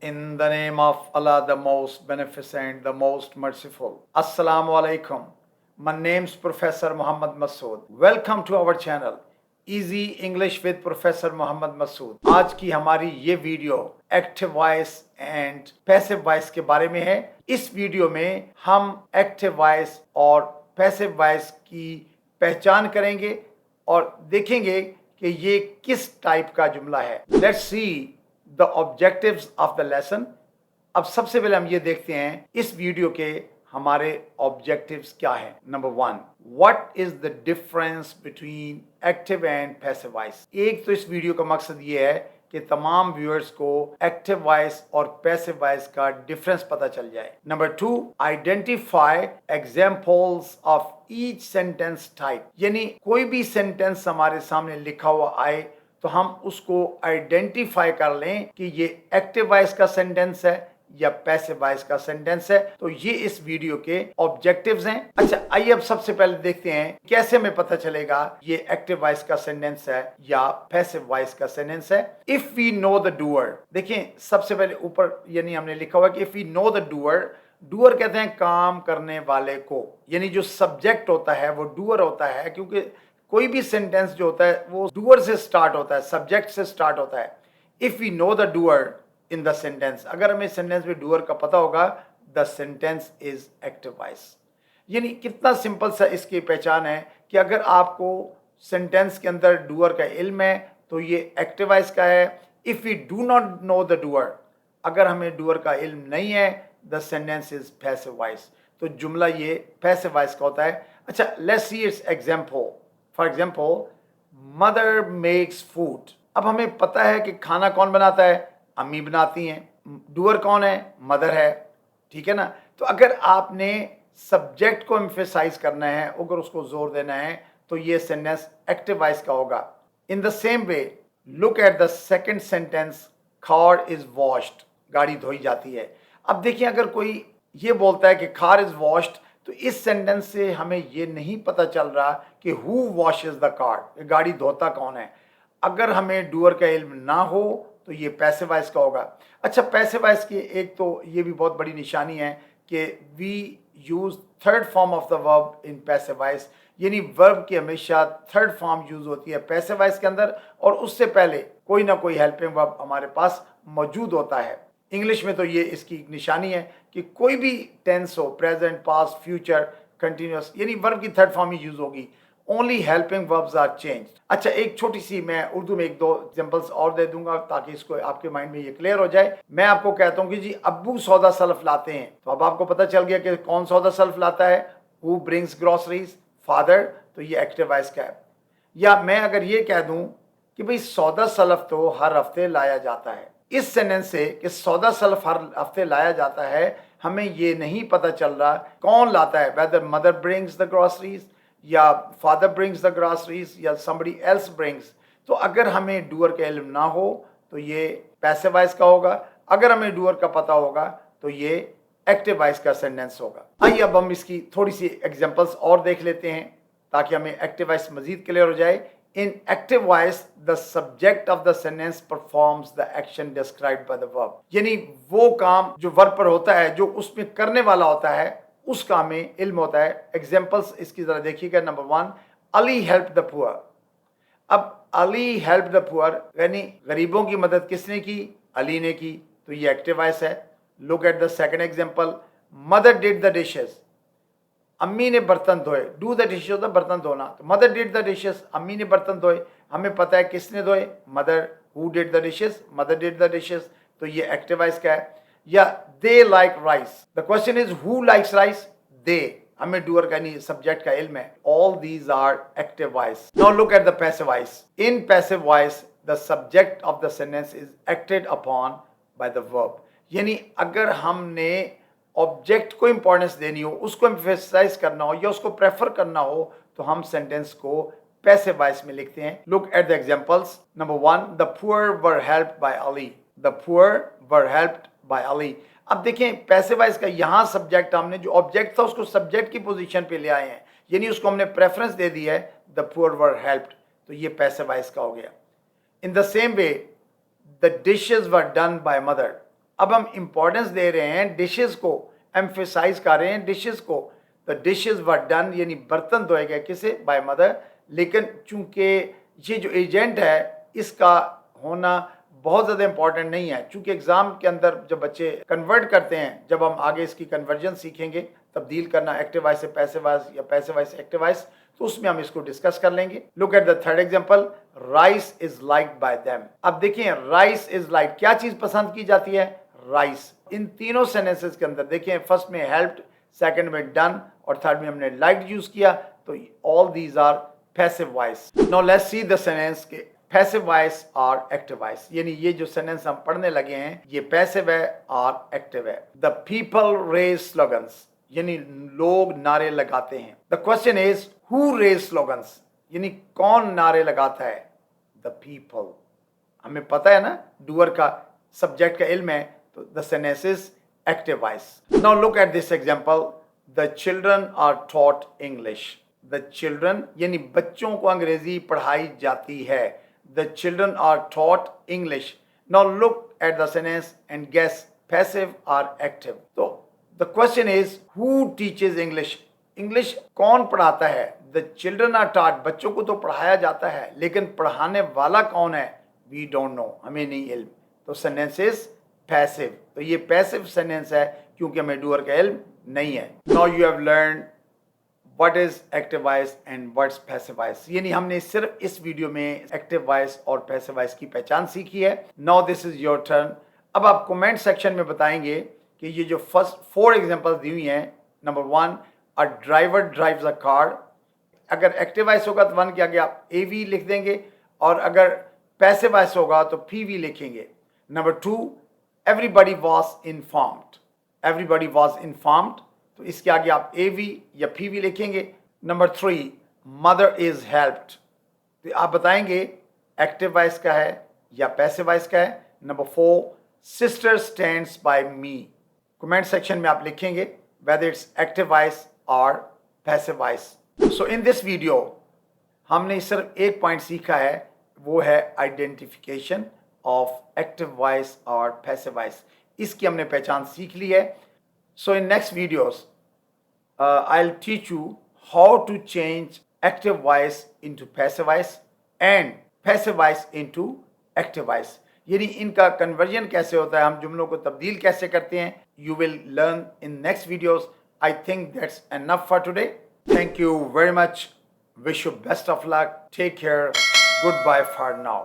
In the name of Allah, the most beneficent, the most merciful. Assalamu alaikum. My name's Professor Muhammad Masood. Welcome to our channel, Easy English with Professor Muhammad Masood. आज की हमारी ये video active voice and passive voice के बारे में है। इस video में हम एक्टिव वॉइस और पैसिव वॉइस की पहचान करेंगे और देखेंगे कि ये किस टाइप का जुमला है। Let's see the objectives of the lesson. अब सबसे पहले हम ये देखते हैं इस वीडियो के हमारे ऑब्जेक्टिव्स क्या है। Number 1, what is the difference between active and passive voice. एक तो इस वीडियो का मकसद ये है कि तमाम व्यूअर्स को एक्टिव वॉइस और पैसिव वॉइस का डिफरेंस पता चल जाए। Number 2, identify examples of each sentence type, यानी कोई भी सेंटेंस हमारे सामने लिखा हुआ आए तो हम उसको आइडेंटिफाई कर लें कि ये एक्टिव वॉइस का सेंटेंस है या पैसिव वॉइस का सेंटेंस है। तो ये इस वीडियो के ऑब्जेक्टिव्स हैं। अच्छा, आइए अब सबसे पहले देखते हैं कैसे हमें पता चलेगा ये एक्टिव वॉइस का सेंटेंस है या पैसिव वॉइस का सेंटेंस है। If we know the doer, देखिए सबसे पहले ऊपर यानी हमने लिखा हुआ कि if we know the doer, doer कहते हैं काम करने वाले को, यानी जो सब्जेक्ट होता है वो डूअर होता है, क्योंकि कोई भी सेंटेंस जो होता है वो डूअर से स्टार्ट होता है, सब्जेक्ट से स्टार्ट होता है। If we know the doer in the sentence, अगर हमें सेंटेंस में डूअर का पता होगा, the sentence is active voice. यानी कितना सिंपल सा इसकी पहचान है कि अगर आपको सेंटेंस के अंदर डूअर का इल्म है तो ये एक्टिव वॉइस का है। If we do not know the doer, अगर हमें डूअर का इल्म नहीं है, the sentence is passive voice. तो जुमला ये पैसिव वॉइस का होता है। अच्छा, let's see its example. For example, mother makes food. अब हमें पता है कि खाना कौन बनाता है, अम्मी बनाती हैं। डूअर कौन है, मदर है, ठीक है ना। तो अगर आपने सब्जेक्ट को एम्फेसाइज करना है, अगर उसको जोर देना है, तो ये सेंटेंस एक्टिव वॉइस का होगा। In the same way, look at the second sentence, car is washed, गाड़ी धोई जाती है। अब देखिए, अगर कोई ये बोलता है कि कार इज वॉश्ड, तो इस सेंटेंस से हमें ये नहीं पता चल रहा कि हु वॉशेस द कार, गाड़ी धोता कौन है। अगर हमें डूअर का इल्म ना हो तो ये पैसिव वॉइस का होगा। अच्छा, पैसिव वॉइस की एक तो ये भी बहुत बड़ी निशानी है कि we use third form of the verb in passive voice, यानी वर्ब की हमेशा थर्ड फॉर्म यूज होती है पैसिव वॉइस के अंदर, और उससे पहले कोई ना कोई हेल्पिंग वर्ब हमारे पास मौजूद होता है। इंग्लिश में तो ये इसकी निशानी है कि कोई भी टेंस हो, प्रेजेंट, पास्ट, फ्यूचर, कंटिन्यूअस, यानी वर्ब की थर्ड फॉर्म ही यूज होगी। Only helping verbs are changed. अच्छा, एक छोटी सी मैं उर्दू में एक दो एग्जांपल्स और दे दूंगा ताकि इसको आपके माइंड में ये क्लियर हो जाए। मैं आपको कहता हूँ कि जी अब्बू सौदा सल्फ लाते हैं, तो अब आपको पता चल गया कि कौन सौदा सल्फ लाता है, हु ब्रिंग्स ग्रोसरीज, फादर, तो ये एक्टिव वॉइस का है। या मैं अगर ये कह दूं कि भाई सौदा सल्फ तो हर हफ्ते लाया जाता है, इस सेंटेंस से कि सौदा सल्फ हर हफ्ते लाया जाता है, हमें ये नहीं पता चल रहा कौन लाता है, whether mother brings the groceries या फादर ब्रिंग्स द ग्रोसरीज या समबडी एल्स ब्रिंग्स। तो अगर हमें डूअर का इल्म ना हो तो ये पैसिव वॉइस का होगा, अगर हमें डूअर का पता होगा तो ये एक्टिव वॉइस का सेंटेंस होगा। आइए अब हम इसकी थोड़ी सी एग्जांपल्स और देख लेते हैं ताकि हमें एक्टिव वॉइस मजीद क्लियर हो जाए। In active voice, the subject of the sentence performs the action described by the verb. यानी वो काम जो वर्ब पर होता है, जो उसमें करने वाला होता है, उस काम में इल्म होता है। एग्जाम्पल्स इसकी जरा देखिएगा। Number 1, Ali help the poor. अब अली हेल्प द पुअर यानी गरीबों की मदद किसने की, अली ने की, तो ये एक्टिव वॉइस है। Look at the second example, mother did the dishes. अम्मी ने बर्तन धोए, डू द डिशेस होता बर्तन धोना, तो मदर डिड द डिशेस, अम्मी ने बर्तन धोए। हमें पता है किसने धोए, mother, who did the dishes, mother did the dishes, तो ये एक्टिव वॉइस का है। या they like rice, the question is who likes rice, they, हमें डूअर का नहीं सब्जेक्ट का इल्म है। All these are active voice. Now look at the passive voice. In passive voice the subject of the sentence is acted upon by the verb, यानी अगर हमने object को इंपॉर्टेंस देनी हो, उसको एम्फेसाइज करना हो या उसको प्रेफर करना हो, तो हम सेंटेंस को पैसिव वॉइस में लिखते हैं। Look at the examples. Number 1, the poor were helped bye Ali, the poor were helped bye Ali. अब देखें पैसिव वॉइस का यहाँ सब्जेक्ट, हमने जो ऑब्जेक्ट था उसको सब्जेक्ट की पोजीशन पे ले आए हैं, यानी उसको हमने प्रेफरेंस दे दी है, द पुअर वर हेल्प्ड, तो ये पैसिव वॉइस का हो गया। In the same way, the dishes were done by mother, अब हम इंपॉर्टेंस दे रहे हैं डिशेस को, एम्फेसाइज कर रहे हैं डिशेस को। द डिशेस वर डन यानी बर्तन धोए गए किसे, बाय मदर। लेकिन चूंकि ये जो एजेंट है इसका होना बहुत ज़्यादा इंपॉर्टेंट नहीं है, चूंकि एग्जाम के अंदर जब बच्चे कन्वर्ट करते हैं, जब हम आगे इसकी कन्वर्जन सीखेंगे, तब्दील करना एक्टिव वॉइस से पैसिव वॉइस या पैसिव वॉइस से एक्टिव वॉइस, तो उसमें हम इसको डिस्कस कर लेंगे। Look at the third example, rice is liked by them. अब देखिए राइस इज लाइक, क्या चीज पसंद की जाती है, राइस। इन तीनों सेंटेंसेस के अंदर देखिए, फर्स्ट में हेल्प्ड, सेकंड में डन और थर्ड में हमने लाइक्ड यूज किया, तो all these are passive voice. Now let's see the sentence के पैसिव वॉइस और एक्टिव वॉइस, यानी ये जो सेंटेंस हम पढ़ने लगे हैं ये पैसिव है और एक्टिव है। द पीपल रेज स्लोगन्स, यानी लोग नारे लगाते हैं। The question is who raise slogans, यानी कौन नारे लगाता है, द पीपल। हमें पता है ना डूअर का सब्जेक्ट का इल्म है, तो the sentence is active voice. Now look at this example, the children are taught English. The children यानी बच्चों को अंग्रेजी पढ़ाई जाती है। The children are taught English. Now look at the sentence and guess passive और एक्टिव। तो the question is who teaches English, English कौन पढ़ाता है। द चिल्ड्रन आर टॉट, बच्चों को तो पढ़ाया जाता है, लेकिन पढ़ाने वाला कौन है, वी डोंट नो, हमें नहीं इल्म। तो सेंटेंस इज पैसिव। तो ये पैसिव सेंटेंस है क्योंकि हमें डूअर का इल्म नहीं है। Now you have learn what is active voice and what's passive voice, यानी हमने सिर्फ इस वीडियो में एक्टिव वॉइस और पैसिव वॉइस की पहचान सीखी है। Now this is your turn. अब आप कमेंट सेक्शन में बताएंगे कि ये जो फर्स्ट 4 एग्जांपल्स दी हुई हैं, number 1 a driver drives a car. अगर एक्टिव वॉइस होगा तो 1 के आगे आप AV लिख देंगे, और अगर पैसिव वॉइस होगा तो PV लिखेंगे। Number 2 everybody was informed, everybody was informed, तो इसके आगे आप AV या PV लिखेंगे। नंबर 3 मदर इज हेल्प्ड, तो आप बताएंगे एक्टिव वॉइस का है या पैसिव वॉइस का है। Number 4 sister stands by me. Comment section में आप लिखेंगे whether it's active voice or passive voice. So in this video हमने सिर्फ एक पॉइंट सीखा है, वो है आइडेंटिफिकेशन ऑफ एक्टिव वॉइस और पैसिव वॉइस। इसकी हमने पहचान सीख ली है। So in next videos I'll teach you how to change active voice into passive voice and passive voice into active voice, यानी इनका कन्वर्जन कैसे होता है, हम जुमलों को तब्दील कैसे करते हैं। You will learn in next videos. I think that's enough for today. Thank you very much, wish you best of luck, take care, goodbye for now.